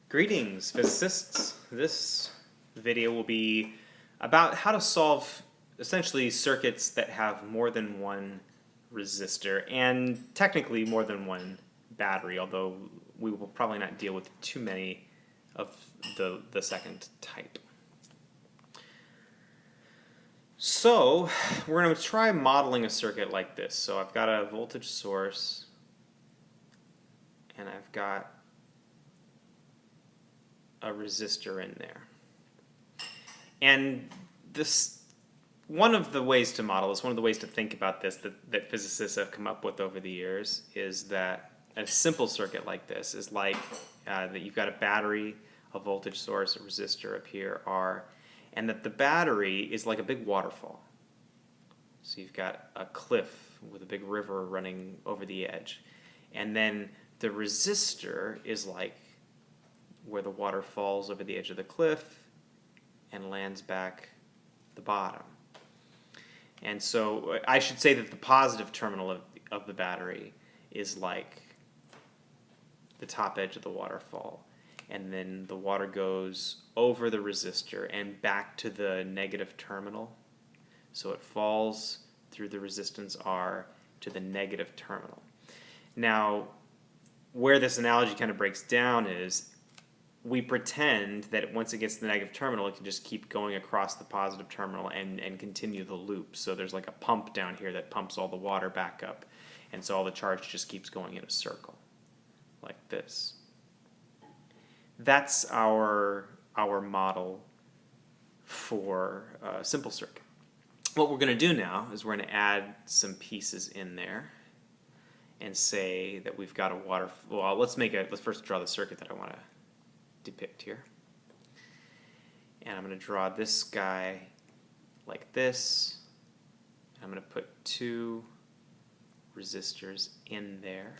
Greetings, physicists. This video will be about how to solve essentially circuits that have more than one resistor and technically more than one battery, although we will probably not deal with too many of the second type. So we're going to try modeling a circuit like this. So I've got a voltage source and I've got a resistor in there. And this, one of the ways to model this, one of the ways to think about this that physicists have come up with over the years is that a simple circuit like this is like that you've got a battery, a voltage source, a resistor up here, R, and that the battery is like a big waterfall. So you've got a cliff with a big river running over the edge. And then the resistor is like where the water falls over the edge of the cliff and lands back the bottom. And so I should say that the positive terminal of the battery is like the top edge of the waterfall. And then the water goes over the resistor and back to the negative terminal. So it falls through the resistance R to the negative terminal. Now, where this analogy kind of breaks down is we pretend that once it gets to the negative terminal, it can just keep going across the positive terminal and continue the loop. So there's like a pump down here that pumps all the water back up. And so all the charge just keeps going in a circle, like this. That's our model for a simple circuit. What we're going to do now is we're going to add some pieces in there and say that we've got a water. Well, let's first draw the circuit that I want to depict here. And I'm going to draw this guy like this. I'm going to put two resistors in there.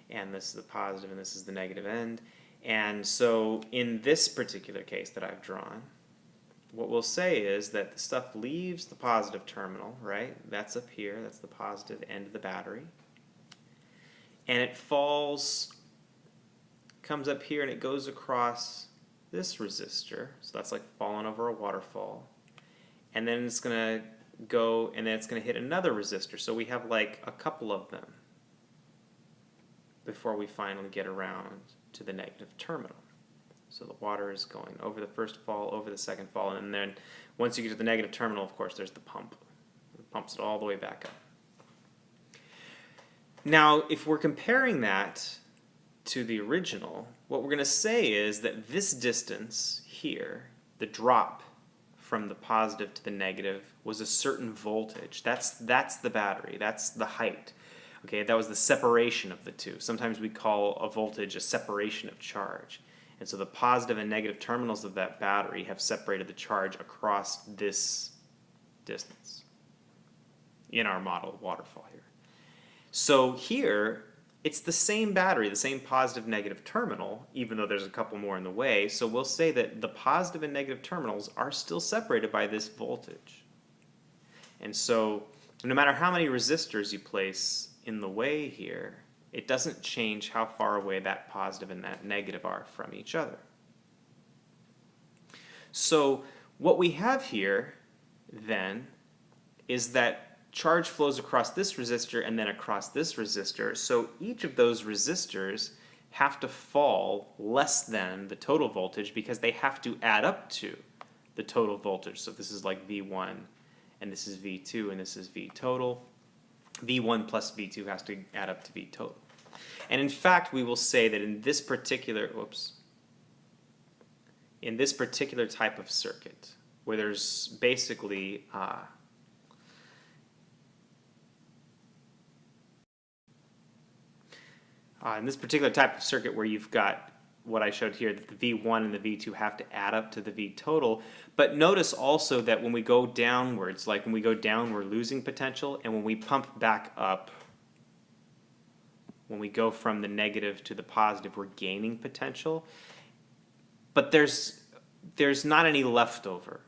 And this is the positive and this is the negative end. And so in this particular case that I've drawn, what we'll say is that the stuff leaves the positive terminal, right? That's up here. That's the positive end of the battery. And it comes up here and it goes across this resistor. So that's like falling over a waterfall. And then it's going to go and then it's going to hit another resistor. So we have like a couple of them before we finally get around to the negative terminal. So the water is going over the first fall, over the second fall, and then once you get to the negative terminal, of course, there's the pump. It pumps it all the way back up. Now, if we're comparing that to the original, what we're going to say is that this distance here, the drop from the positive to the negative, was a certain voltage. That's the battery. That's the height. Okay, that was the separation of the two. Sometimes we call a voltage a separation of charge. And so the positive and negative terminals of that battery have separated the charge across this distance in our model waterfall here. So here, it's the same battery, the same positive negative terminal, even though there's a couple more in the way. So we'll say that the positive and negative terminals are still separated by this voltage. And so no matter how many resistors you place in the way here, it doesn't change how far away that positive and that negative are from each other. So what we have here then is that charge flows across this resistor and then across this resistor. So each of those resistors have to fall less than the total voltage because they have to add up to the total voltage. So this is like V1 and this is V2 and this is V total. V1 plus V2 has to add up to V total. And in fact, we will say that in this particular, type of circuit, where there's basically in this particular type of circuit where you've got what I showed here, that the V1 and the V2 have to add up to the V total. But notice also that when we go downwards, like when we go down, we're losing potential, and when we pump back up, when we go from the negative to the positive, we're gaining potential. But there's not any leftover.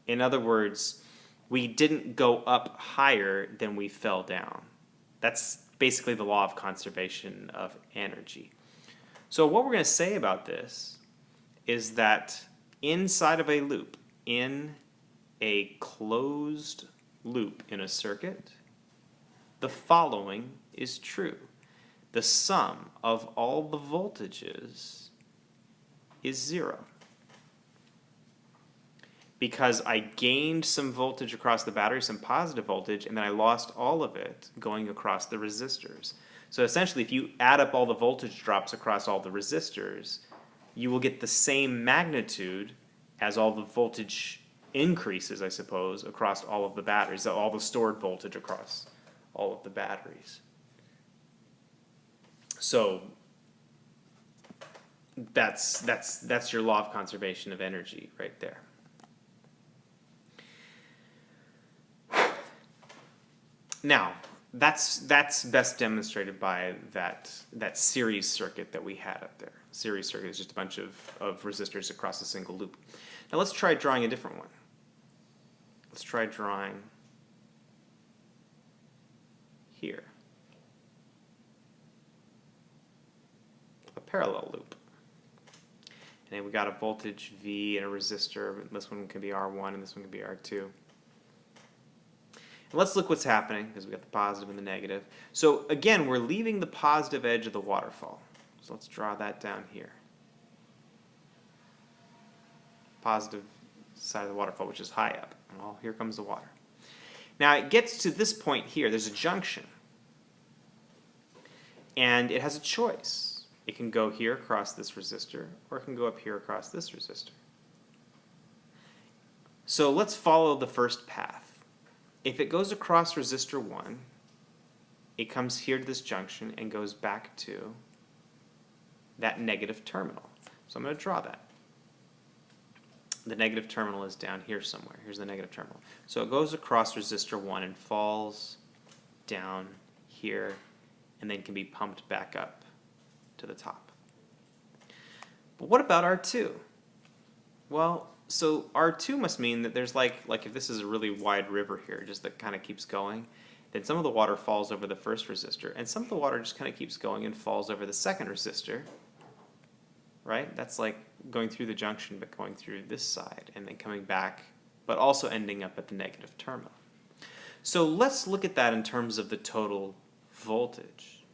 In other words, we didn't go up higher than we fell down. That's basically the law of conservation of energy. So what we're going to say about this is that inside of a loop, in a closed loop in a circuit, the following is true. The sum of all the voltages is 0. Because I gained some voltage across the battery, some positive voltage, and then I lost all of it going across the resistors. So essentially, if you add up all the voltage drops across all the resistors, you will get the same magnitude as all the voltage increases, I suppose, across all of the batteries, all the stored voltage across all of the batteries. So that's your law of conservation of energy right there. Now, that's best demonstrated by that series circuit that we had up there. Series circuit is just a bunch of resistors across a single loop. Now let's try drawing a different one. Let's try drawing here a parallel loop. And then we got a voltage V and a resistor. This one can be R1 and this one can be R2. And let's look what's happening, because we got the positive and the negative. So again, we're leaving the positive edge of the waterfall. So let's draw that down here. Positive side of the waterfall, which is high up. Well, here comes the water. Now it gets to this point here. There's a junction. And it has a choice. It can go here across this resistor, or it can go up here across this resistor. So let's follow the first path. If it goes across resistor 1, it comes here to this junction and goes back to that negative terminal. So I'm going to draw that. The negative terminal is down here somewhere. Here's the negative terminal. So it goes across resistor 1 and falls down here and then can be pumped back up to the top. But what about R2? Well, so R2 must mean that there's like if this is a really wide river here, just that kind of keeps going, then some of the water falls over the first resistor, and some of the water just kind of keeps going and falls over the second resistor, right? That's like going through the junction, but going through this side, and then coming back, but also ending up at the negative terminal. So let's look at that in terms of the total voltage.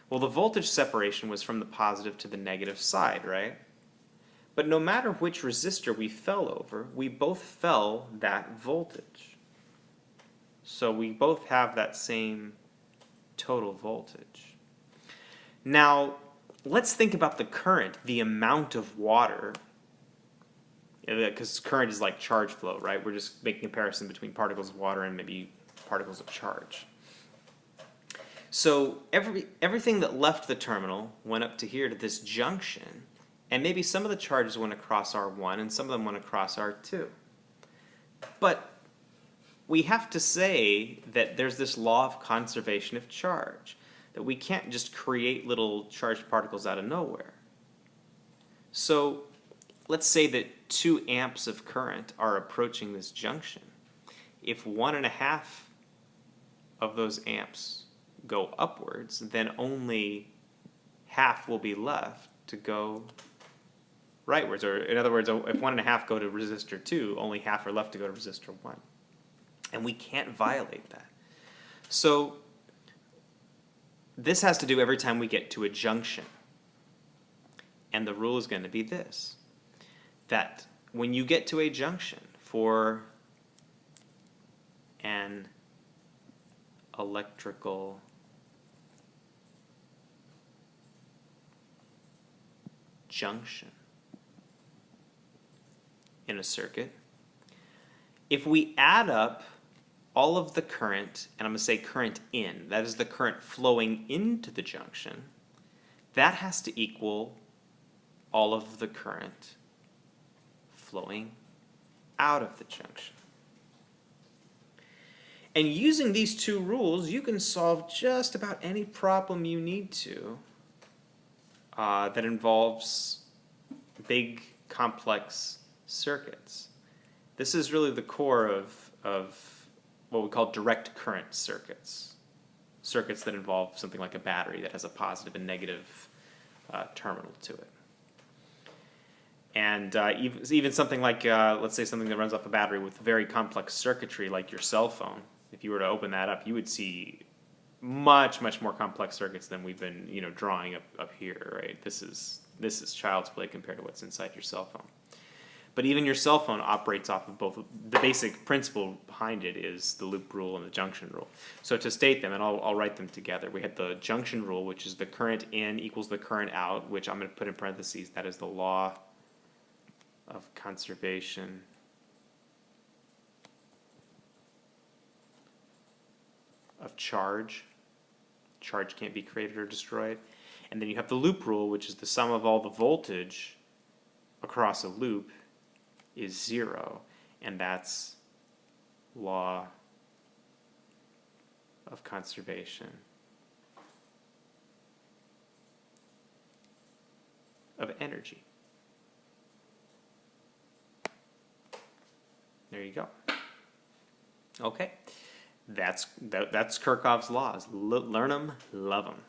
Well, the voltage separation was from the positive to the negative side, right? But no matter which resistor we fell over, we both fell that voltage. So we both have that same total voltage. Now, let's think about the current, the amount of water, because current is like charge flow, right? We're just making a comparison between particles of water and maybe particles of charge. So everything that left the terminal went up to here to this junction, and maybe some of the charges went across R1 and some of them went across R2. But we have to say that there's this law of conservation of charge, that we can't just create little charged particles out of nowhere. So let's say that 2 amps of current are approaching this junction. If 1.5 of those amps go upwards, then only half will be left to go rightwards. Or in other words, if 1.5 go to resistor 2, only half are left to go to resistor 1. And we can't violate that. So this has to do every time we get to a junction. And the rule is going to be this, that when you get to a junction for an electrical junction in a circuit, if we add up all of the current, and I'm going to say current in, that is the current flowing into the junction, that has to equal all of the current flowing out of the junction. And using these 2 rules, you can solve just about any problem you need to that involves big, complex circuits. This is really the core of what we call direct current circuits. Circuits that involve something like a battery that has a positive and negative terminal to it. And even something like, let's say something that runs off a battery with very complex circuitry like your cell phone, if you were to open that up, you would see much, much more complex circuits than we've been, drawing up here, right? This is child's play compared to what's inside your cell phone. But even your cell phone operates off of both. The basic principle behind it is the loop rule and the junction rule. So to state them, and I'll write them together, we had the junction rule, which is the current in equals the current out, which I'm going to put in parentheses. That is the law of conservation of charge. Charge can't be created or destroyed. And then you have the loop rule, which is the sum of all the voltage across a loop is 0, and that's law of conservation of energy. There you go. Okay, that's Kirchhoff's laws. Learn them, love them.